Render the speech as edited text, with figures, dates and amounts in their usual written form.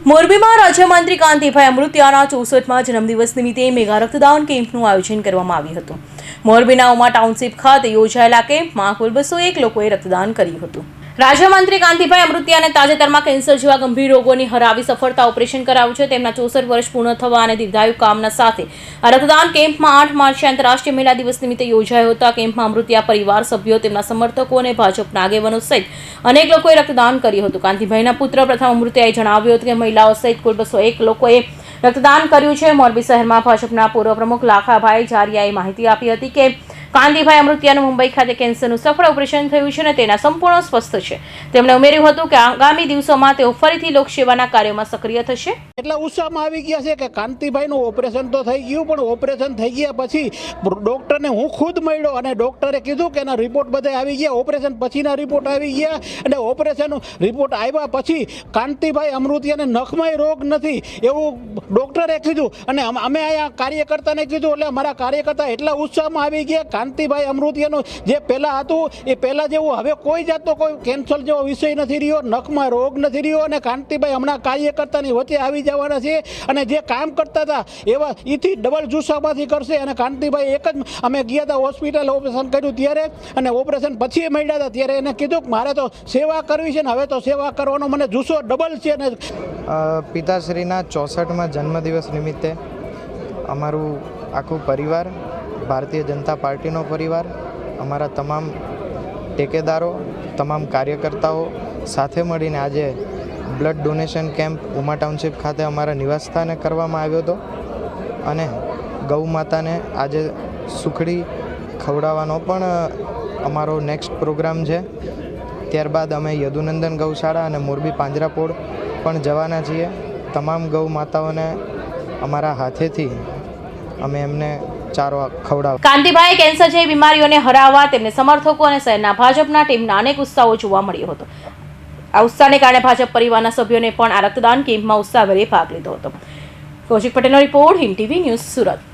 મોરબીમાં રાજ્યમંત્રી કાંતિભાઈ અમૃતિયાના 64મા જન્મદિવસ નિમિત્તે મેગા રક્તદાન કેમ્પનું આયોજન કરવામાં આવ્યું હતું। મોરબીના ઉમા ટાઉનશીપ ખાતે યોજાયેલા કેમ્પમાં કુલ 201 લોકોએ રક્તદાન કર્યું હતું। રાજ્યમંત્રી કાંતિભાઈ અમૃતિયાને તાજેતરમાં કેન્સર જેવા ગંભીર રોગોની હરાવી સફળતા ઓપરેશન કરાવ્યું છે। તેમના 64 વર્ષ પૂર્ણ થવા અને દીર્ઘાયુ કામના સાથે આ રક્તદાન કેમ્પમાં 8 માર્ચે આંતરરાષ્ટ્રીય મહિલા દિવસ નિમિત્તે યોજાયો હતો। આ કેમ્પમાં અમૃતિયા પરિવાર સભ્યો, તેમના સમર્થકો અને ભાજપના આગેવાનો સહિત અનેક લોકોએ રક્તદાન કર્યું હતું। કાંતિભાઈના પુત્ર પ્રથમ અમૃતિયાએ જણાવ્યું હતું કે મહિલાઓ સહિત કુલ 201 લોકોએ રક્તદાન કર્યું છે। મોરબી શહેરમાં ભાજપના પૂર્વ પ્રમુખ લાખાભાઈ જારિયાએ માહિતી આપી હતી કે કાંતિભાઈ અમૃતિયાનું મુંબઈ ખાતે કેન્સરનું સફળ ઓપરેશન થયું છે અને તેના સંપૂર્ણ સ્વસ્થ છે। તેમણે ઉમેર્યું હતું કે આગામી દિવસોમાં તેઓ ફરીથી લોકસેવાના કાર્યોમાં સક્રિય થશે। એટલે ઉત્સાહમાં આવી ગયા છે કે કાંતિભાઈનું ઓપરેશન તો થઈ ગયું, પણ ઓપરેશન થઈ ગયા પછી ડૉક્ટરને હું ખુદ મળ્યો અને ડૉક્ટરે કીધું કે એના રિપોર્ટ બધા આવી ગયા, ઓપરેશન પછીના રિપોર્ટ આવી ગયા અને ઓપરેશન રિપોર્ટ આવ્યા પછી કાંતિભાઈ અમૃતિયાને નખમાંય રોગ નથી એવું ડૉક્ટરે કીધું અને અમે અહીંયા કાર્યકર્તાને કીધું એટલે અમારા કાર્યકર્તા એટલા ઉત્સાહમાં આવી ગયા। કાંતિભાઈ અમૃતિયાનું જે પહેલાં હતું એ પહેલાં જેવું હવે કોઈ જાતનો કોઈ કેન્સર જેવો વિષય નથી રહ્યો, નખમાં રોગ નથી રહ્યો અને કાંતિભાઈ હમણાં કાર્યકર્તાની વચ્ચે આવી જવાના છે અને જે કામ કરતા હતા એવા એથી ડબલ જુસ્સામાંથી કરશે। અને કાંતિભાઈ એક જ અમે ગયા હતા હોસ્પિટલ, ઓપરેશન કર્યું ત્યારે અને ઓપરેશન પછી મળ્યા હતા ત્યારે એને કીધું કે મારે તો સેવા કરવી છે ને હવે તો સેવા કરવાનો મને જુસ્સો ડબલ છે। અને પિતાશ્રીના 64મા જન્મદિવસ નિમિત્તે અમારું આખું પરિવાર, ભારતીય જનતા પાર્ટીનો પરિવાર, અમારા તમામ ટેકેદારો, તમામ કાર્યકર્તાઓ સાથે મળીને આજે blood donation camp Uma township ખાતે અમારા નિવાસસ્થાને કરવામાં આવ્યો હતો અને ગૌ માતાને આજે સુખડી ખવડાવવાનો પણ અમારો નેક્સ્ટ પ્રોગ્રામ છે। ત્યારબાદ અમે યદુનંદન ગૌશાળા અને મોરબી પાંજરાપોળ પણ જવાના છીએ। તમામ ગૌ માતાઓને અમારા હાથેથી અમે એમને ચારો ખવડાવ। કાંતિભાઈ કેન્સર જેવી બીમારીઓને હરાવવા તેમને સમર્થકો અને શહેરના ભાજપના ટીમના અનેક ઉત્સાહો જોવા મળ્યો હતો। આ ઉત્સાહને કારણે ભાજપ પરિવારના સભ્યોને પણ આ રક્તદાન કેમ્પમાં ઉત્સાહભેર ભાગ લીધો હતો। કૌશિક પટેલનો report, Hind TV news, Surat.